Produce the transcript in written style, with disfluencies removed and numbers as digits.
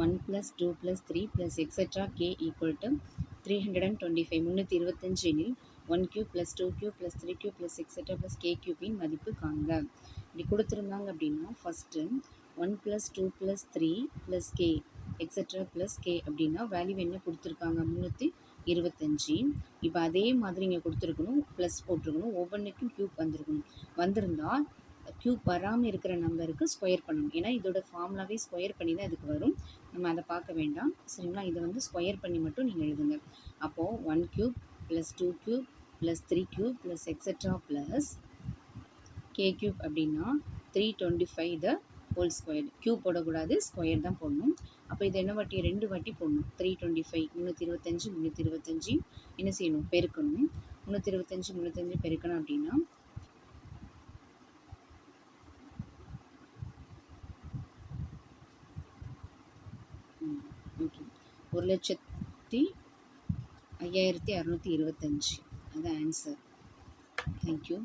1 + 2 + 3 + etc. k equal to 325. 325 எனில் 1³ + 2³ + 3³ + etc. + k கியூபின் மதிப்பு காண்க. இப்படி கொடுத்துருந்தாங்க அப்படின்னா ஃபஸ்ட்டு 1 + 2 + 3 + k etc. + k அப்படின்னா வேல்யூ என்ன கொடுத்துருக்காங்க 325. இப்போ அதே மாதிரி இங்கே கொடுத்துருக்கணும், ப்ளஸ் போட்டிருக்கணும், ஒவ்வொன்றுக்கும் க்யூப் வந்திருந்தால் க்யூப் வராமல் இருக்கிற நம்பருக்கு ஸ்கொயர் பண்ணணும். ஏன்னா இதோட ஃபார்முலாவே ஸ்கொயர் பண்ணி தான் இதுக்கு வரும். நம்ம அதை பார்க்க வேண்டாம் சரிங்களா. இதை வந்து ஸ்கொயர் பண்ணி மட்டும் நீங்கள் எழுதுங்க. அப்போது 1³ + 2³ + 3³ + etc. + k³ அப்படின்னா 325 த ஹோல் ஸ்கொயர். க்யூப் போடக்கூடாது, ஸ்கொயர் தான் போடணும். அப்போ இது என்ன வாட்டி 2 வாட்டி போடணும். 325 325 325 என்ன செய்யணும் பெருக்கணும். 325 325 பெருக்கணும் அப்படின்னா 1,05,625. அது ஆன்சர். தேங்க்யூ.